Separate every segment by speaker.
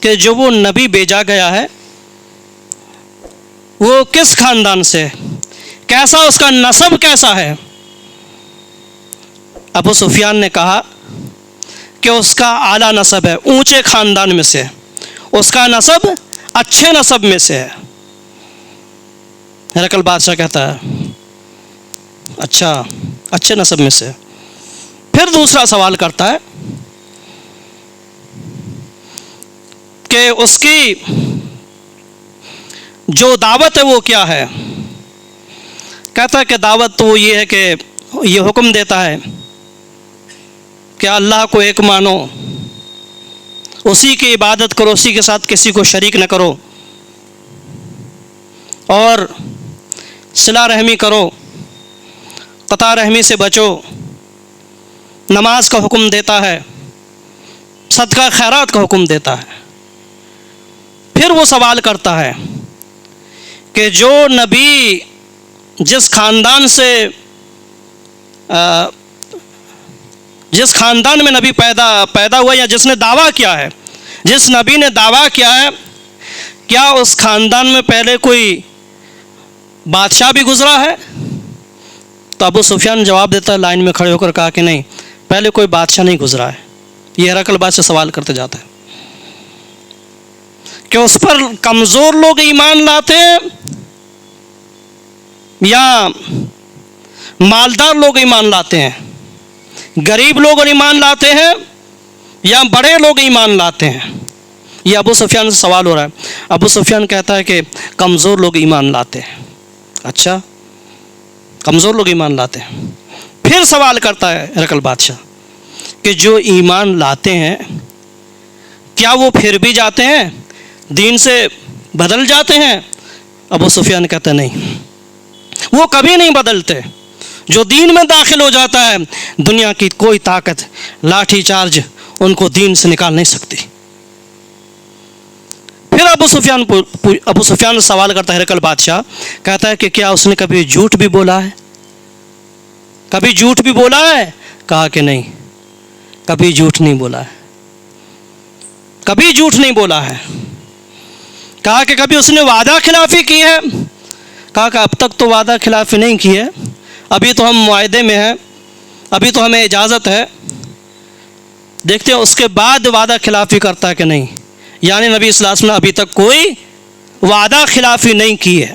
Speaker 1: کہ جو وہ نبی بھیجا گیا ہے وہ کس خاندان سے، کیسا اس کا نسب کیسا ہے؟ ابو سفیان نے کہا کہ اس کا اعلیٰ نسب ہے، اونچے خاندان میں سے، اس کا نسب اچھے نسب میں سے ہے۔ ہرقل بادشاہ کہتا ہے اچھا، اچھے نسب میں سے۔ پھر دوسرا سوال کرتا ہے کہ اس کی جو دعوت ہے وہ کیا ہے؟ کہتا ہے کہ دعوت تو یہ ہے کہ یہ حکم دیتا ہے کہ اللہ کو ایک مانو، اسی کی عبادت کرو، اسی کے ساتھ کسی کو شریک نہ کرو، اور صلہ رحمی کرو، قطع رحمی سے بچو، نماز کا حکم دیتا ہے، صدقہ خیرات کا حکم دیتا ہے۔ پھر وہ سوال کرتا ہے کہ جو نبی جس خاندان سے جس خاندان میں نبی پیدا ہوا، یا جس نے دعویٰ کیا ہے، جس نبی نے دعویٰ کیا ہے، کیا اس خاندان میں پہلے کوئی بادشاہ بھی گزرا ہے؟ تو ابو سفیان جواب دیتا ہے لائن میں کھڑے ہو کر، کہا کہ نہیں، پہلے کوئی بادشاہ نہیں گزرا ہے۔ یہ ہرقل بادشاہ سوال کرتے جاتا ہے کہ اس پر کمزور لوگ ایمان لاتے ہیں یا مالدار لوگ ایمان لاتے ہیں، غریب لوگ ایمان لاتے ہیں یا بڑے لوگ ایمان لاتے ہیں؟ یہ ابو سفیان سے سوال ہو رہا ہے۔ ابو سفیان کہتا ہے کہ کمزور لوگ ایمان لاتے ہیں۔ اچھا، کمزور لوگ ایمان لاتے ہیں۔ پھر سوال کرتا ہے ہرقل بادشاہ کہ جو ایمان لاتے ہیں کیا وہ پھر بھی جاتے ہیں، دین سے بدل جاتے ہیں؟ ابو سفیان کہتا ہے نہیں، وہ کبھی نہیں بدلتے۔ جو دین میں داخل ہو جاتا ہے، دنیا کی کوئی طاقت، لاٹھی چارج ان کو دین سے نکال نہیں سکتی۔ پھر ابو سفیان سوال کرتا ہے ہرقل بادشاہ، کہتا ہے کہ کیا اس نے کبھی جھوٹ بھی بولا ہے؟ کبھی جھوٹ بھی بولا ہے؟ کہا کہ نہیں، کبھی جھوٹ نہیں بولا ہے، کبھی جھوٹ نہیں بولا ہے۔ کہا کہ کبھی اس نے وعدہ خلافی کی ہے؟ کہا کہ اب تک تو وعدہ خلافی نہیں کی ہے، ابھی تو ہم معاہدے میں ہیں، ابھی تو ہمیں اجازت ہے، دیکھتے ہیں اس کے بعد وعدہ خلافی کرتا ہے کہ نہیں۔ یعنی نبی صلی اللہ علیہ وسلم نے ابھی تک کوئی وعدہ خلافی نہیں کی ہے۔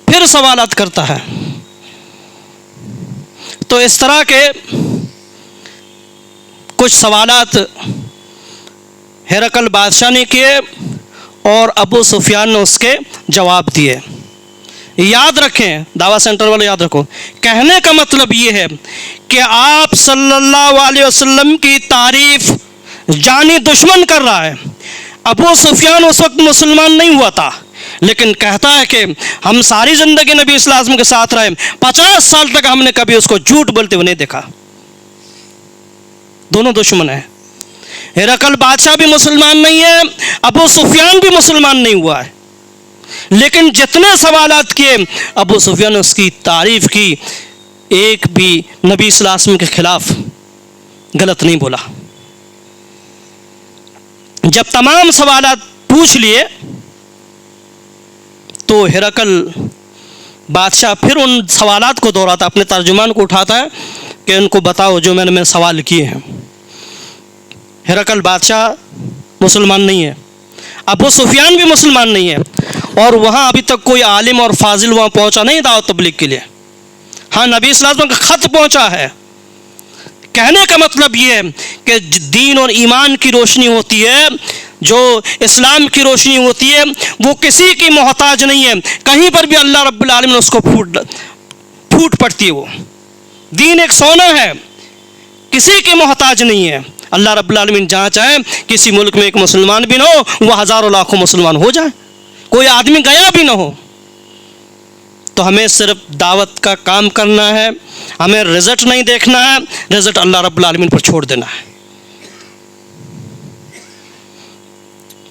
Speaker 1: پھر سوالات کرتا ہے۔ تو اس طرح کے کچھ سوالات ہرقل بادشاہ نے کیے اور ابو سفیان نے اس کے جواب دیے۔ یاد رکھیں، دعویٰ سینٹر والے یاد رکھو، کہنے کا مطلب یہ ہے کہ آپ صلی اللہ علیہ وسلم کی تعریف جانی دشمن کر رہا ہے۔ ابو سفیان اس وقت مسلمان نہیں ہوا تھا، لیکن کہتا ہے کہ ہم ساری زندگی نبی صلی اللہ علیہ وسلم کے ساتھ رہے، 50 سال تک ہم نے کبھی اس کو جھوٹ بولتے ہوئے نہیں دیکھا۔ دونوں دشمن ہیں۔ ہرقل بادشاہ بھی مسلمان نہیں ہے، ابو سفیان بھی مسلمان نہیں ہوا ہے، لیکن جتنے سوالات کیے ابو سفیان نے اس کی تعریف کی، ایک بھی نبی صلی اللہ علیہ وسلم کے خلاف غلط نہیں بولا۔ جب تمام سوالات پوچھ لیے تو ہرقل بادشاہ پھر ان سوالات کو دہراتا، اپنے ترجمان کو اٹھاتا ہے کہ ان کو بتاؤ جو میں نے سوال کیے ہیں۔ ہرقل بادشاہ مسلمان نہیں ہے، ابو سفیان بھی مسلمان نہیں ہے، اور وہاں ابھی تک کوئی عالم اور فاضل وہاں پہنچا نہیں دعوت تبلیغ کے لیے۔ ہاں، نبی صلی اللہ علیہ وسلم کا خط پہنچا ہے۔ کہنے کا مطلب یہ ہے کہ دین اور ایمان کی روشنی ہوتی ہے، جو اسلام کی روشنی ہوتی ہے، وہ کسی کی محتاج نہیں ہے، کہیں پر بھی اللہ رب العالمین اس کو پھوٹ پڑتی ہے۔ وہ دین ایک سونا ہے، کسی کی محتاج نہیں ہے۔ اللہ رب العالمین جہاں چاہے کسی ملک میں ایک مسلمان بھی نہ ہو، وہ ہزاروں لاکھوں مسلمان ہو جائیں، کوئی آدمی گیا بھی نہ ہو۔ تو ہمیں صرف دعوت کا کام کرنا ہے، ہمیں رزلٹ نہیں دیکھنا ہے، رزلٹ اللہ رب العالمین پر چھوڑ دینا ہے۔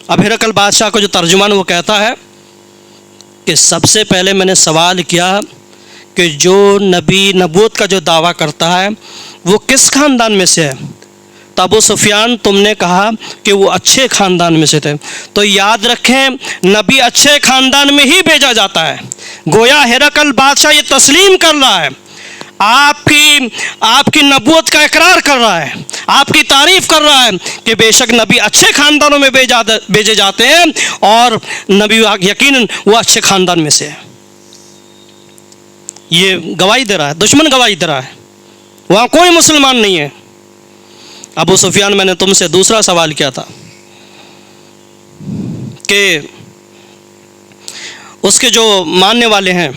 Speaker 1: اب ہرقل بادشاہ کو جو ترجمان وہ کہتا ہے کہ سب سے پہلے میں نے سوال کیا کہ جو نبی نبوت کا جو دعویٰ کرتا ہے وہ کس خاندان میں سے ہے؟ تو ابو سفیان تم نے کہا کہ وہ اچھے خاندان میں سے تھے. تو یاد رکھیں نبی اچھے خاندان میں ہی بھیجا جاتا ہے. گویا ہرقل بادشاہ یہ تسلیم کر رہا ہے, آپ کی نبوت کا اقرار کر رہا ہے, آپ کی تعریف کر رہا ہے کہ بے شک نبی اچھے خاندانوں میں بھیجے جاتے ہیں, اور نبی یقیناً وہ اچھے خاندان میں سے ہے. یہ گواہی دے رہا ہے, دشمن گواہی دے رہا ہے, وہاں کوئی مسلمان نہیں ہے. ابو سفیان میں نے تم سے دوسرا سوال کیا تھا کہ اس کے جو ماننے والے ہیں,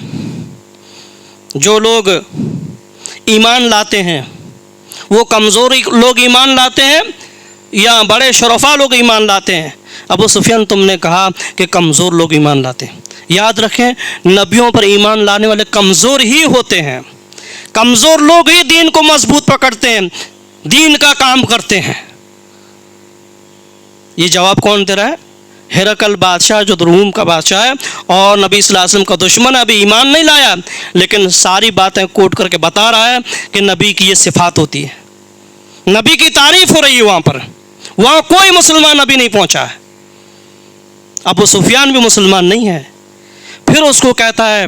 Speaker 1: جو لوگ ایمان لاتے ہیں, وہ کمزور لوگ ایمان لاتے ہیں یا بڑے شرفا لوگ ایمان لاتے ہیں؟ ابو سفیان تم نے کہا کہ کمزور لوگ ایمان لاتے ہیں. یاد رکھیں نبیوں پر ایمان لانے والے کمزور ہی ہوتے ہیں. کمزور لوگ ہی دین کو مضبوط پکڑتے ہیں, دین کا کام کرتے ہیں. یہ جواب کون دے رہا ہے؟ ہرقل بادشاہ, جو روم کا بادشاہ ہے اور نبی صلی اللہ علیہ وسلم کا دشمن ہے, ابھی ایمان نہیں لایا, لیکن ساری باتیں کوٹ کر کے بتا رہا ہے کہ نبی کی یہ صفات ہوتی ہے, نبی کی تعریف ہو رہی ہے. وہاں کوئی مسلمان نبی نہیں پہنچا ہے. ابو سفیان بھی مسلمان نہیں ہے. پھر اس کو کہتا ہے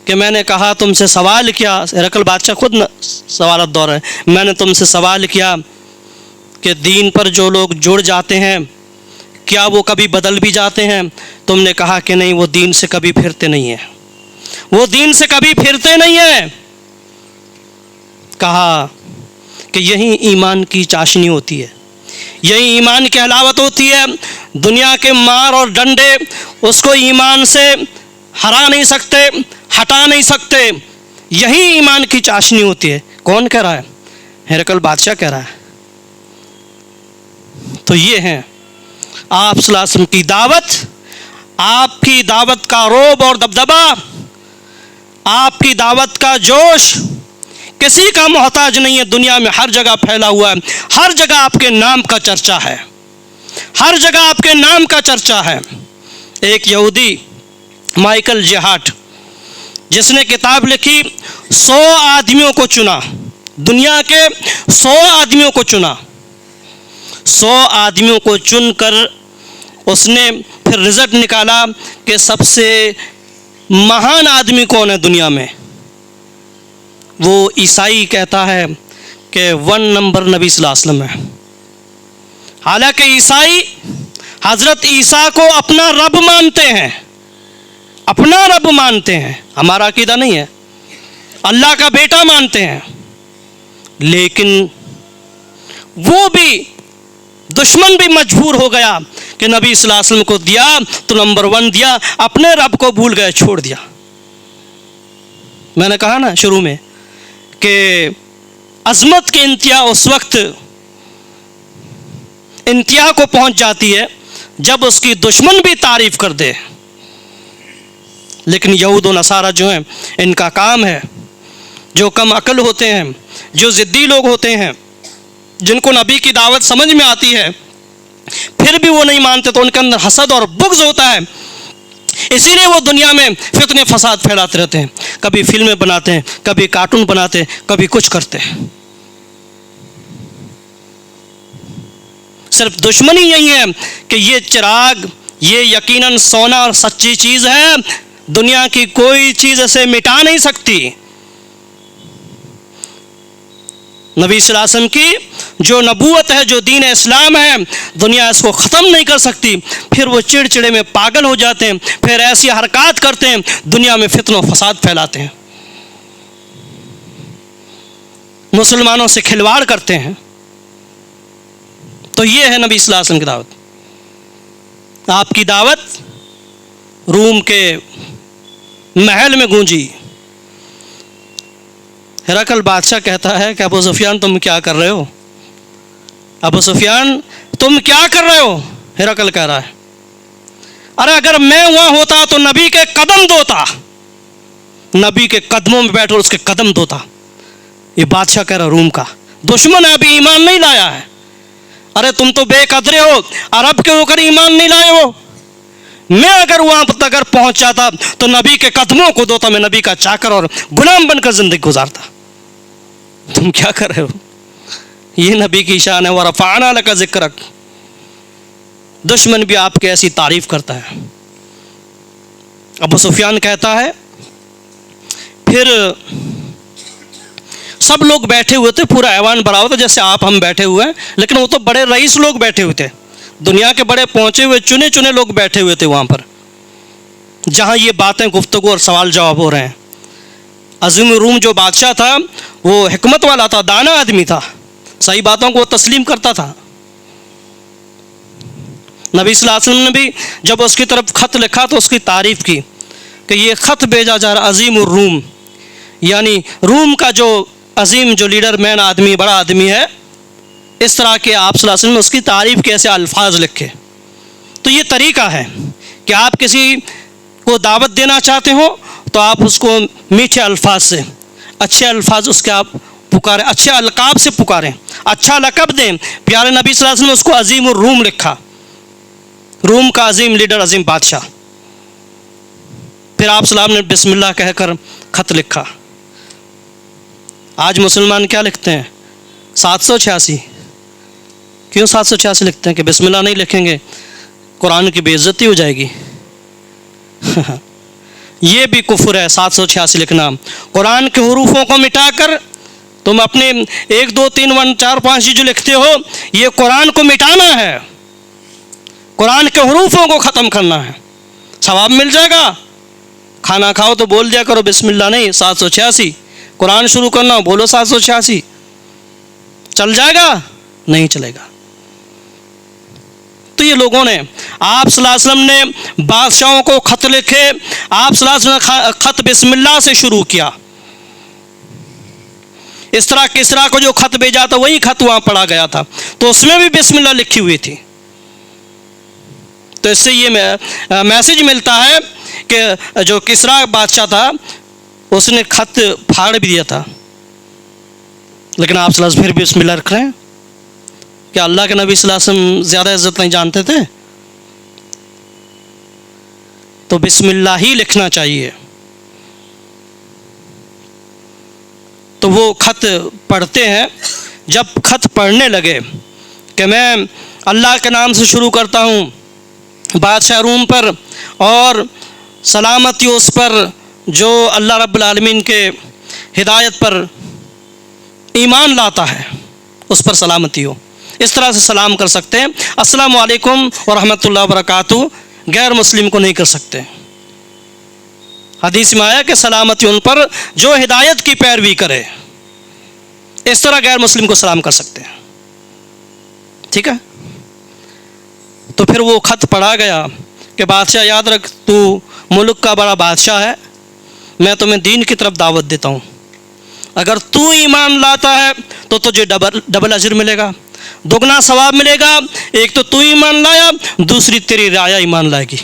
Speaker 1: کہ میں نے کہا تم سے سوال کیا, ہرقل بادشاہ خود سوالات دور ہے, میں نے تم سے سوال کیا کہ دین پر جو لوگ جڑ جاتے ہیں کیا وہ کبھی بدل بھی جاتے ہیں؟ تم نے کہا کہ نہیں, وہ دین سے کبھی پھرتے نہیں ہیں, وہ دین سے کبھی پھرتے نہیں ہیں. کہا کہ یہی ایمان کی چاشنی ہوتی ہے, یہی ایمان کی حلاوت ہوتی ہے. دنیا کے مار اور ڈنڈے اس کو ایمان سے ہرا نہیں سکتے, ہٹا نہیں سکتے. یہی ایمان کی چاشنی ہوتی ہے. کون کہہ رہا ہے؟ ہرقل بادشاہ کہہ رہا ہے. تو یہ ہیں آپ صلی اللہ علیہ وسلم کی دعوت, آپ کی دعوت کا روب اور دبدبا, آپ کی دعوت کا جوش کسی کا محتاج نہیں ہے. دنیا میں ہر جگہ پھیلا ہوا ہے, ہر جگہ آپ کے نام کا چرچا ہے, ہر جگہ آپ کے نام کا چرچا ہے. ایک یہودی مائیکل جہارٹ, جس نے کتاب لکھی 100 آدمیوں کو چنا, دنیا کے 100 آدمیوں کو چنا, 100 آدمیوں کو چن کر اس نے پھر رزلٹ نکالا کہ سب سے مہان آدمی کون ہے دنیا میں. وہ عیسائی کہتا ہے کہ 1 نمبر نبی صلی اللہ علیہ وسلم ہے. حالانکہ عیسائی حضرت عیسیٰ کو اپنا رب مانتے ہیں, اپنا رب مانتے ہیں, ہمارا عقیدہ نہیں ہے, اللہ کا بیٹا مانتے ہیں. لیکن وہ بھی دشمن بھی مجبور ہو گیا کہ نبی صلی اللہ علیہ وسلم کو دیا تو نمبر 1 دیا, اپنے رب کو بھول گئے, چھوڑ دیا. میں نے کہا نا شروع میں کہ عظمت کی انتہا اس وقت انتہا کو پہنچ جاتی ہے جب اس کی دشمن بھی تعریف کر دے. لیکن یہود و نصارہ جو ہیں, ان کا کام ہے, جو کم عقل ہوتے ہیں, جو ضدی لوگ ہوتے ہیں, جن کو نبی کی دعوت سمجھ میں آتی ہے پھر بھی وہ نہیں مانتے, تو ان کے اندر حسد اور بغض ہوتا ہے. اسی لیے وہ دنیا میں فتنے فساد پھیلاتے رہتے ہیں, کبھی فلمیں بناتے ہیں, کبھی کارٹون بناتے ہیں, کبھی کچھ کرتے ہیں. صرف دشمنی یہی ہے کہ یہ چراغ, یہ یقیناً سونا اور سچی چیز ہے, دنیا کی کوئی چیز اسے مٹا نہیں سکتی. نبی صلی اللہ علیہ وسلم کی جو نبوت ہے, جو دین اسلام ہے, دنیا اس کو ختم نہیں کر سکتی. پھر وہ چڑچڑے میں پاگل ہو جاتے ہیں, پھر ایسی حرکات کرتے ہیں, دنیا میں فتن و فساد پھیلاتے ہیں, مسلمانوں سے کھلواڑ کرتے ہیں. تو یہ ہے نبی صلی اللہ علیہ وسلم کی دعوت. آپ کی دعوت روم کے محل میں گونجی. ہرقل بادشاہ کہتا ہے کہ ابو سفیان تم کیا کر رہے ہو؟ ابو سفیان تم کیا کر رہے ہو؟ ہرقل کہہ رہا ہے ارے اگر میں وہاں ہوتا تو نبی کے قدم دھوتا, نبی کے قدموں میں بیٹھ کر اس کے قدم دھوتا. یہ بادشاہ کہہ رہا روم کا, دشمن ہے, ابھی ایمان نہیں لایا ہے. ارے تم تو بے قدرے ہو, عرب کے ہو کر ایمان نہیں لائے ہو. میں اگر وہاں تک پہنچ جاتا تو نبی کے قدموں کو دھوتا, میں نبی کا چاکر اور غلام بن کر زندگی گزارتا. تم کیا کر رہے ہو؟ یہ نبی کی شان ہے. وَرَفَعْنَا لَكَ ذِكْرَكَ. دشمن بھی آپ کی ایسی تعریف کرتا ہے. ابو سفیان کہتا ہے پھر سب لوگ بیٹھے ہوئے تھے, پورا ایوان بھرا ہوا تھا جیسے آپ ہم بیٹھے ہوئے ہیں, لیکن وہ تو بڑے رئیس لوگ بیٹھے ہوئے تھے, دنیا کے بڑے پہنچے ہوئے چنے چنے لوگ بیٹھے ہوئے تھے وہاں پر, جہاں یہ باتیں گفتگو اور سوال جواب ہو رہے ہیں. عظیم روم جو بادشاہ تھا وہ حکمت والا تھا, دانا آدمی تھا, صحیح باتوں کو وہ تسلیم کرتا تھا. نبی صلی اللہ علیہ وسلم نے بھی جب اس کی طرف خط لکھا تو اس کی تعریف کی کہ یہ خط بھیجا جا رہا عظیم الروم, یعنی روم کا جو عظیم جو لیڈر مین آدمی, بڑا آدمی ہے. اس طرح کے آپ صلی اللہ علیہ وسلم نے اس کی تعریف کے ایسے الفاظ لکھے. تو یہ طریقہ ہے کہ آپ کسی کو دعوت دینا چاہتے ہو تو آپ اس کو میٹھے الفاظ سے, اچھے الفاظ اس کے آپ پکاریں, اچھے القاب سے پکاریں, اچھا لقب دیں. پیارے نبی صلی اللہ علیہ وسلم نے اس کو عظیم الروم لکھا, روم کا عظیم لیڈر, عظیم بادشاہ. پھر آپ صلی اللہ علیہ وسلم نے بسم اللہ کہہ کر خط لکھا. آج مسلمان کیا لکھتے ہیں؟ 786. کیوں 786 لکھتے ہیں کہ بسم اللہ نہیں لکھیں گے قرآن کی بے عزتی ہو جائے گی؟ یہ بھی کفر ہے 786 لکھنا. قرآن کے حروفوں کو مٹا کر تم اپنے 1 2 3 1 4 5 جو لکھتے ہو, یہ قرآن کو مٹانا ہے, قرآن کے حروفوں کو ختم کرنا ہے. ثواب مل جائے گا. کھانا کھاؤ تو بول دیا کرو بسم اللہ نہیں 786. قرآن شروع کرنا ہو بولو 786. چل جائے گا؟ نہیں چلے گا. تو یہ لوگوں نے, آپ صلی اللہ علیہ وسلم نے بادشاہوں کو خط لکھے, آپ صلی اللہ علیہ وسلم نے خط بسم اللہ سے شروع کیا. اس طرح کسرا کو جو خط بھیجا تھا وہی خط وہاں پڑھا گیا تھا, تو اس میں بھی بسم اللہ لکھی ہوئی تھی. تو اس سے یہ میسج ملتا ہے کہ جو کسرا بادشاہ تھا اس نے خط پھاڑ بھی دیا تھا, لیکن آپ صلی اللہ علیہ وسلم پھر بھی بسم اللہ رکھ رہے ہیں. کیا اللہ کے نبی صلی اللہ علیہ وسلم زیادہ عزت نہیں جانتے تھے؟ تو بسم اللہ ہی لکھنا چاہیے. تو وہ خط پڑھتے ہیں. جب خط پڑھنے لگے کہ میں اللہ کے نام سے شروع کرتا ہوں بادشاہ روم پر, اور سلامتی اس پر جو اللہ رب العالمین کے ہدایت پر ایمان لاتا ہے, اس پر سلامتی ہو. اس طرح سے سلام کر سکتے ہیں, السلام علیکم ورحمۃ اللہ وبرکاتہ. غیر مسلم کو نہیں کر سکتے. حدیث میں آیا کہ سلامتی ان پر جو ہدایت کی پیروی کرے. اس طرح غیر مسلم کو سلام کر سکتے ہیں. ٹھیک ہے. تو پھر وہ خط پڑھا گیا کہ بادشاہ یاد رکھ, تو ملک کا بڑا بادشاہ ہے, میں تمہیں دین کی طرف دعوت دیتا ہوں. اگر تو ایمان لاتا ہے تو تجھے ڈبل اجر ملے گا, دگنا ثواب ملے گا. ایک تو ایمان لایا, دوسری تیری رعایا ایمان لائے گی.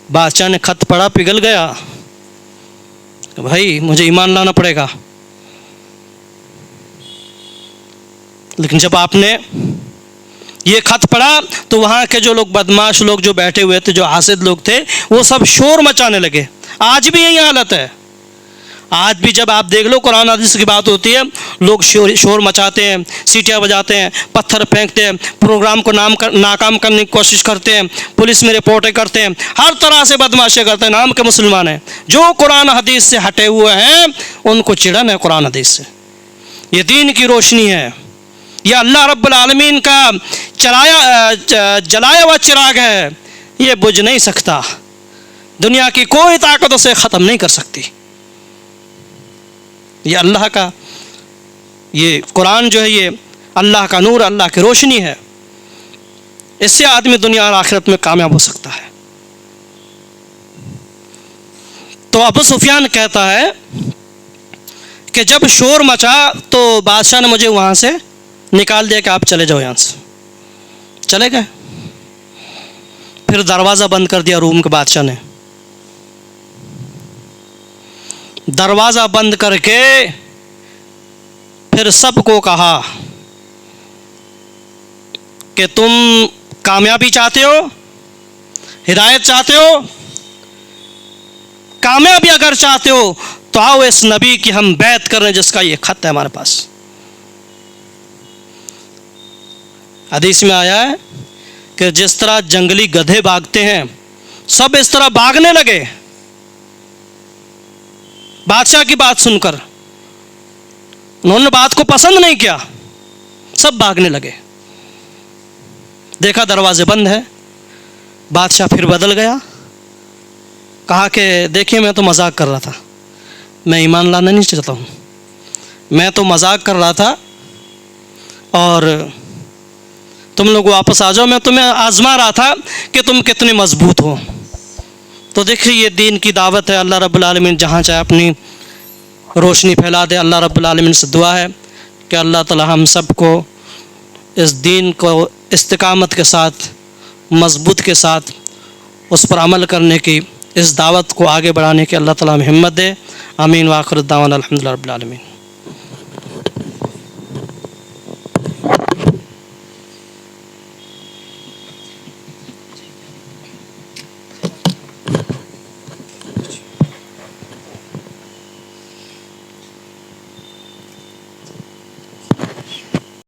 Speaker 1: بادشاہ نے خط پڑھا, پگھل گیا کہ بھائی مجھے ایمان لانا پڑے گا. لیکن جب آپ نے یہ خط پڑھا تو وہاں کے جو لوگ بدماش لوگ جو بیٹھے ہوئے تھے, جو حاسد لوگ تھے, وہ سب شور مچانے لگے. آج بھی یہی حالت ہے. آج بھی جب آپ دیکھ لو قرآن حدیث کی بات ہوتی ہے, لوگ شور مچاتے ہیں, سیٹیاں بجاتے ہیں, پتھر پھینکتے ہیں, پروگرام کو ناکام کرنے کی کوشش کرتے ہیں, پولیس میں رپورٹیں کرتے ہیں, ہر طرح سے بدماشی کرتے ہیں. نام کے مسلمان ہیں. جو قرآن حدیث سے ہٹے ہوئے ہیں ان کو چڑھن ہے قرآن حدیث سے. یہ دین کی روشنی ہے, یہ اللہ رب العالمین کا جلایا ہوا چراغ ہے, یہ بجھ نہیں سکتا. دنیا کی کوئی طاقت اسے ختم نہیں کر سکتی. یہ اللہ کا, یہ قرآن جو ہے یہ اللہ کا نور, اللہ کی روشنی ہے. اس سے آدمی دنیا اور آخرت میں کامیاب ہو سکتا ہے. تو ابو سفیان کہتا ہے کہ جب شور مچا تو بادشاہ نے مجھے وہاں سے نکال دیا کہ آپ چلے جاؤ یہاں سے. چلے گئے. پھر دروازہ بند کر دیا روم کے بادشاہ نے. دروازہ بند کر کے پھر سب کو کہا کہ تم کامیابی چاہتے ہو, ہدایت چاہتے ہو, کامیابی اگر چاہتے ہو تو آؤ اس نبی کی ہم بیعت کر رہے ہیں جس کا یہ خط ہے ہمارے پاس. حدیث میں آیا ہے کہ جس طرح جنگلی گدھے بھاگتے ہیں سب اس طرح بھاگنے لگے بادشاہ کی بات سن کر. انہوں نے بات کو پسند نہیں کیا, سب بھاگنے لگے. دیکھا دروازے بند ہے. بادشاہ پھر بدل گیا, کہا کہ دیکھیے میں تو مذاق کر رہا تھا, میں ایمان لانا نہیں چاہتا ہوں, میں تو مذاق کر رہا تھا اور تم لوگ واپس آ جاؤ, میں تمہیں آزما رہا تھا کہ تم کتنے مضبوط ہو. تو دیکھیے یہ دین کی دعوت ہے. اللہ رب العالمین جہاں چاہے اپنی روشنی پھیلا دے. اللہ رب العالمین سے دعا ہے کہ اللہ تعالی ہم سب کو اس دین کو استقامت کے ساتھ, مضبوط کے ساتھ اس پر عمل کرنے کی, اس دعوت کو آگے بڑھانے کی اللہ تعالی ہمت دے. آمین. وآخر الدعوانا الحمدللہ رب العالمین.